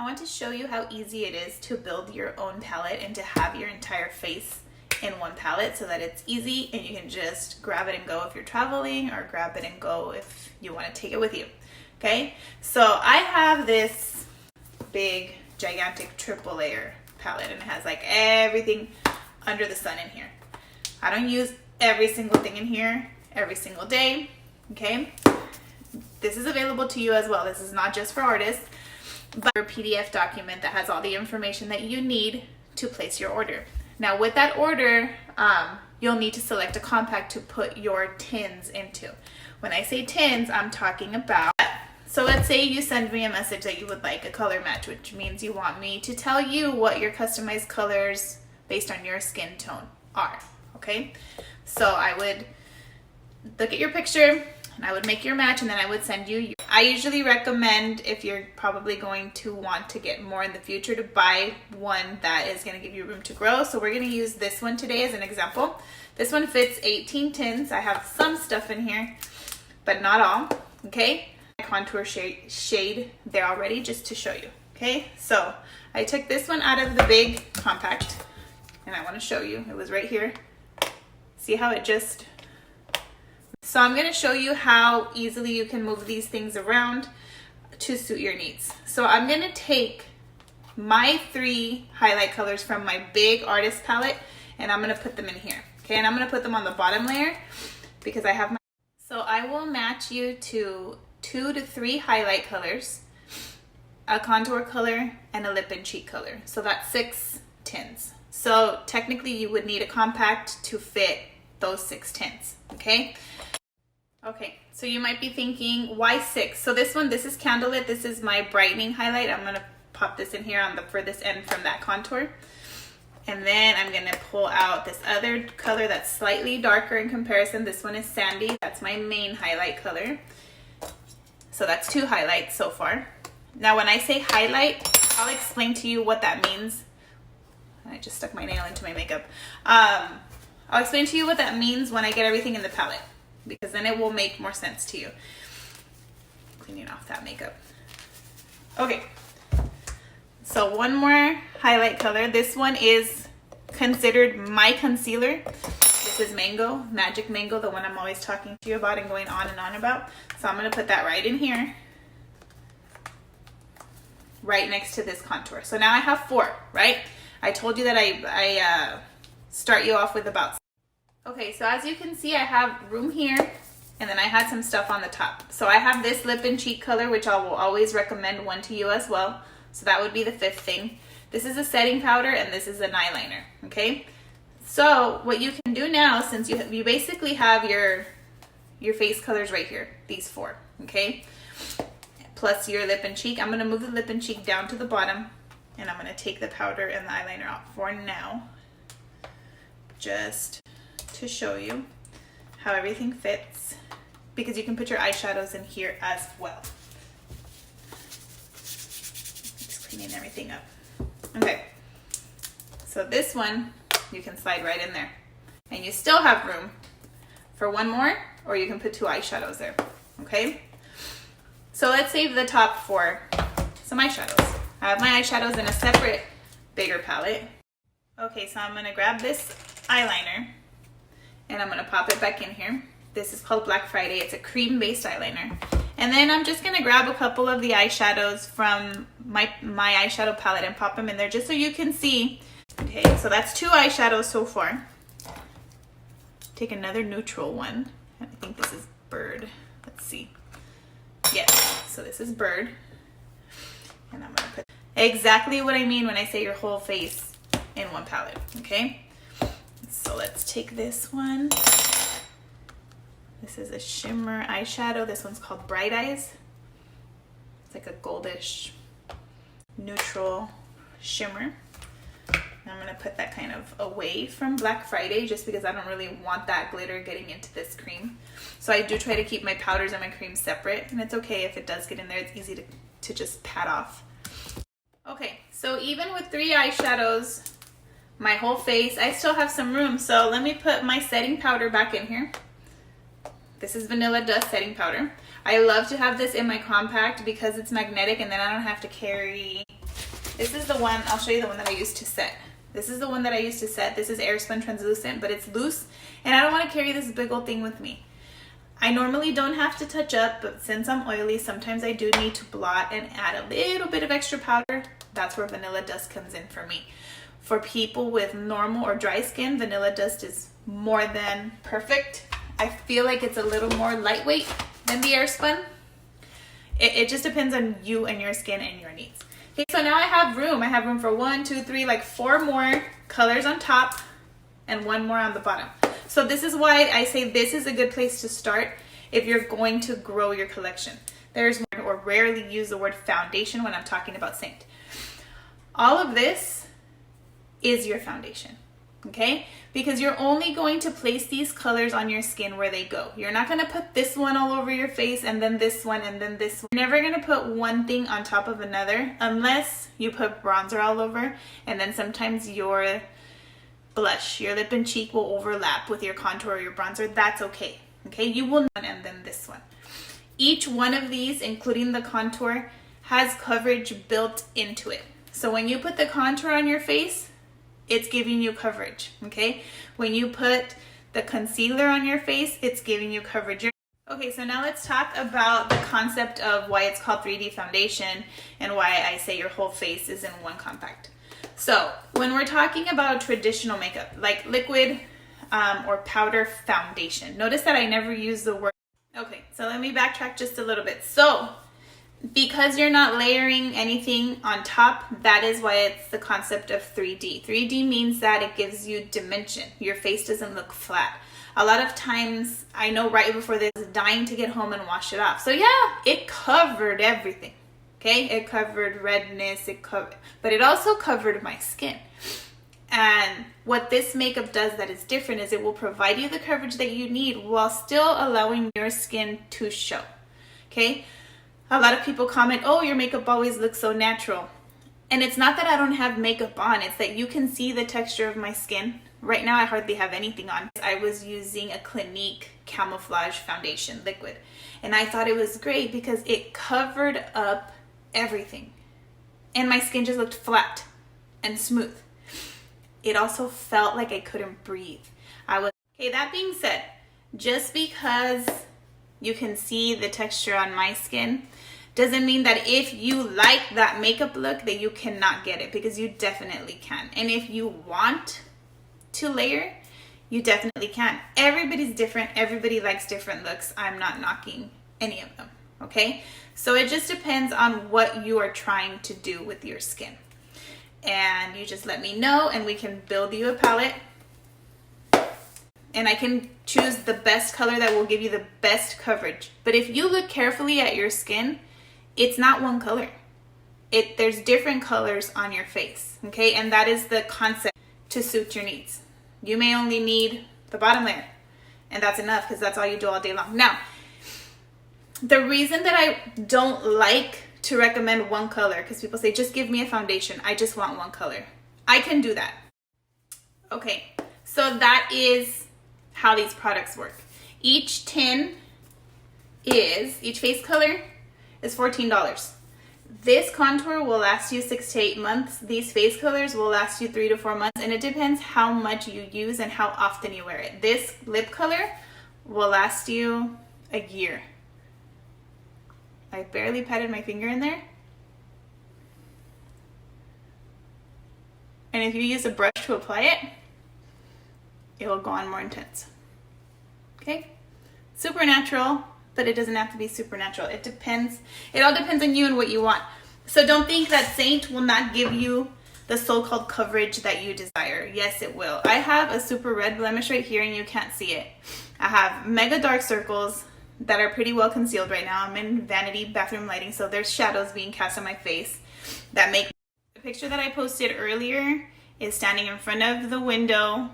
I want to show you how easy it is to build your own palette and to have your entire face in one palette so that it's easy and you can just grab it and go if you're traveling, or grab it and go if you want to take it with you. Okay, so I have this big gigantic triple layer palette and it has like everything under the sun in here. I don't use every single thing in here every single day. Okay, this is available to you as well. This is not just for artists, but a PDF document that has all the information that you need to place your order. Now with that order, you'll need to select a compact to put your tins into. When I say tins, I'm talking about, so let's say you send me a message that you would like a color match, which means you want me to tell you what your customized colors based on your skin tone are, okay? So I would look at your picture and I would make your match and then I would send you. I usually recommend, if you're probably going to want to get more in the future, to buy one that is going to give you room to grow. So we're going to use this one today as an example. This one fits 18 tins. I have some stuff in here, but not all, okay? Contour shade there already just to show you, okay? So I took this one out of the big compact and I want to show you. It was right here. See how it just... So I'm going to show you how easily you can move these things around to suit your needs. So I'm going to take my 3 highlight colors from my big artist palette and I'm going to put them in here. Okay, and I'm going to put them on the bottom layer because I have my... So I will match you to 2 to 3 highlight colors, a contour color, and a lip and cheek color. So that's 6 tins. So technically you would need a compact to fit those 6 tins, okay? Okay, so you might be thinking, why 6? So this one, this is Candlelit. This is my brightening highlight. I'm gonna pop this in here on the furthest end from that contour. And then I'm gonna pull out this other color that's slightly darker in comparison. This one is Sandy. That's my main highlight color. So that's 2 highlights so far. Now when I say highlight, I'll explain to you what that means. I just stuck my nail into my makeup. I'll explain to you what that means when I get everything in the palette, because then it will make more sense to you. Cleaning off that makeup. Okay, so one more highlight color. This one is considered my concealer. This is Mango, Magic Mango, the one I'm always talking to you about and going on and on about. So I'm gonna put that right in here, right next to this contour. So now I have 4, right? I told you that I start you off with about... Okay, so as you can see, I have room here, and then I had some stuff on the top. So I have this lip and cheek color, which I will always recommend one to you as well. So that would be the 5th thing. This is a setting powder, and this is an eyeliner, okay? So what you can do now, since you basically have your face colors right here, these 4, okay? Plus your lip and cheek. I'm gonna move the lip and cheek down to the bottom, and I'm gonna take the powder and the eyeliner out for now, just to show you how everything fits, because you can put your eyeshadows in here as well. Just cleaning everything up. Okay, so this one you can slide right in there, and you still have room for one more, or you can put 2 eyeshadows there, okay? So let's save the top for some eyeshadows. I have my eyeshadows in a separate bigger palette. Okay, so I'm gonna grab this eyeliner and I'm gonna pop it back in here. This is called Black Friday. It's a cream-based eyeliner. And then I'm just gonna grab a couple of the eyeshadows from my eyeshadow palette and pop them in there just so you can see. Okay, so that's 2 eyeshadows so far. Take another neutral one. I think this is Bird. Let's see. Yes, so this is Bird. And I'm gonna put exactly what I mean when I say your whole face in one palette, okay? So let's take this one. This is a shimmer eyeshadow. This one's called Bright Eyes. It's like a goldish neutral shimmer. And I'm gonna put that kind of away from Black Friday just because I don't really want that glitter getting into this cream. So I do try to keep my powders and my creams separate, and it's okay if it does get in there. It's easy to just pat off. Okay, so even with 3 eyeshadows, my whole face, I still have some room. So let me put my setting powder back in here. This is Vanilla Dust setting powder. I love to have this in my compact because it's magnetic and then I don't have to carry This is the one, I'll show you the one that I used to set. This is the one that I used to set. This is Airspun Translucent, but it's loose, and I don't want to carry this big old thing with me. I normally don't have to touch up, but since I'm oily, sometimes I do need to blot and add a little bit of extra powder. That's where Vanilla Dust comes in for me. For people with normal or dry skin, Vanilla Dust is more than perfect. I feel like it's a little more lightweight than the Airspun. It just depends on you and your skin and your needs. Okay, so now I have room. I have room for 1, 2, 3, like 4 more colors on top and 1 more on the bottom. So this is why I say this is a good place to start if you're going to grow your collection. There's or rarely use the word foundation when I'm talking about Saint. All of this is your foundation, okay? Because you're only going to place these colors on your skin where they go. You're not gonna put this one all over your face and then this one and then this one. You're never gonna put one thing on top of another unless you put bronzer all over, and then sometimes your blush, your lip and cheek will overlap with your contour or your bronzer. That's okay, okay? You will not, and then this one. Each one of these, including the contour, has coverage built into it. So when you put the contour on your face, it's giving you coverage, okay? When you put the concealer on your face, it's giving you coverage. Okay, so now let's talk about the concept of why it's called 3D foundation and why I say your whole face is in one compact. So when we're talking about traditional makeup, like liquid or powder foundation, notice that I never use the word. Okay, so let me backtrack just a little bit. So because you're not layering anything on top, that is why it's the concept of 3D. 3D means that it gives you dimension. Your face doesn't look flat. A lot of times, I know right before this, I was dying to get home and wash it off. So yeah, it covered everything, okay? It covered redness, but it also covered my skin. And what this makeup does that is different is it will provide you the coverage that you need while still allowing your skin to show, okay? A lot of people comment, oh, your makeup always looks so natural. And it's not that I don't have makeup on, it's that you can see the texture of my skin. Right now, I hardly have anything on. I was using a Clinique Camouflage foundation liquid. And I thought it was great because it covered up everything. And my skin just looked flat and smooth. It also felt like I couldn't breathe. Okay, that being said, just because you can see the texture on my skin doesn't mean that if you like that makeup look that you cannot get it, because you definitely can. And if you want to layer, you definitely can. Everybody's different. Everybody likes different looks. I'm not knocking any of them, okay? So it just depends on what you are trying to do with your skin. And you just let me know and we can build you a palette. And I can choose the best color that will give you the best coverage. But if you look carefully at your skin, it's not one color. There's different colors on your face, okay? And that is the concept to suit your needs. You may only need the bottom layer, and that's enough because that's all you do all day long. Now, the reason that I don't like to recommend one color, because people say, just give me a foundation. I just want one color. I can do that. Okay, so that is how these products work. Each tin each face color is $14. This contour will last you 6 to 8 months. These face colors will last you 3 to 4 months, and it depends how much you use and how often you wear it. This lip color will last you a year. I barely patted my finger in there. And if you use a brush to apply it, it will go on more intense. Okay? Supernatural, but it doesn't have to be supernatural. It depends. It all depends on you and what you want. So don't think that Saint will not give you the so-called coverage that you desire. Yes, it will. I have a super red blemish right here and you can't see it. I have mega dark circles that are pretty well concealed right now. I'm in vanity bathroom lighting, so there's shadows being cast on my face that make. The picture that I posted earlier is standing in front of the window.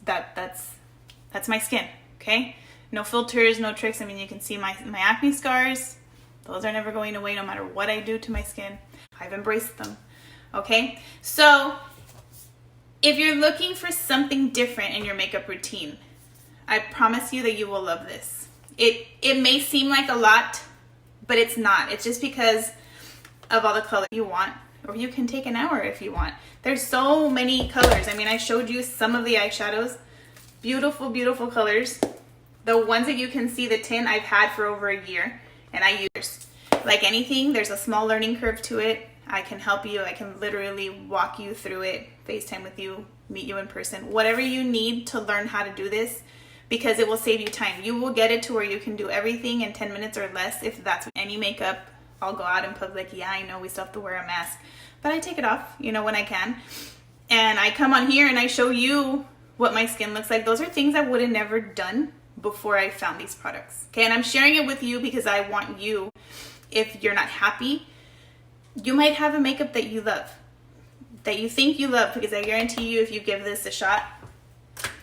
That's my skin, okay? No filters, no tricks. I mean, you can see my acne scars. Those are never going away no matter what I do to my skin. I've embraced them, okay? So if you're looking for something different in your makeup routine, I promise you that you will love this. It may seem like a lot, but it's not. It's just because of all the colors you want, or you can take an hour if you want. There's so many colors. I mean, I showed you some of the eyeshadows. Beautiful, beautiful colors. The ones that you can see the tint I've had for over a year, and I use. Like anything, there's a small learning curve to it. I can help you. I can literally walk you through it, FaceTime with you, meet you in person, whatever you need to learn how to do this, because it will save you time. You will get it to where you can do everything in 10 minutes or less. If that's any makeup, I'll go out in public. Yeah, I know we still have to wear a mask, but I take it off, you know, when I can. And I come on here and I show you what my skin looks like. Those are things I would have never done before I found these products. Okay, and I'm sharing it with you because I want you, if you're not happy, you might have a makeup that you love, that you think you love, because I guarantee you if you give this a shot,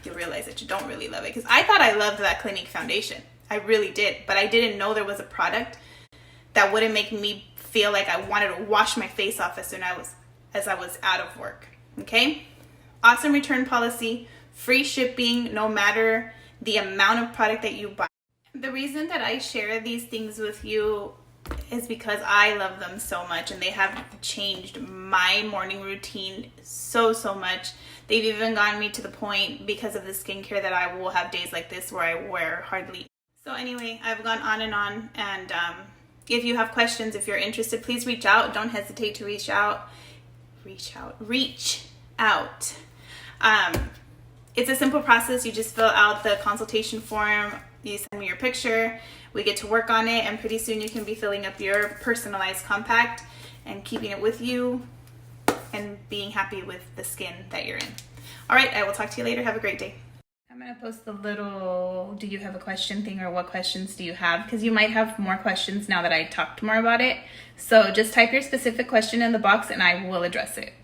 you'll realize that you don't really love it. Because I thought I loved that Clinique foundation. I really did, but I didn't know there was a product that wouldn't make me feel like I wanted to wash my face off as soon as I was out of work. Okay? Awesome return policy, free shipping, no matter the amount of product that you buy. The reason that I share these things with you is because I love them so much, and they have changed my morning routine so much. They've even gotten me to the point, because of the skincare, that I will have days like this where I wear hardly. So anyway, I've gone on, and if you have questions, if you're interested, please reach out. Don't hesitate to reach out. Reach out. It's a simple process. You just fill out the consultation form, you send me your picture, we get to work on it, and pretty soon you can be filling up your personalized compact and keeping it with you and being happy with the skin that you're in. All right, I will talk to you later. Have a great day. I'm going to post the little do you have a question thing, or what questions do you have, because you might have more questions now that I talked more about it. So just type your specific question in the box and I will address it.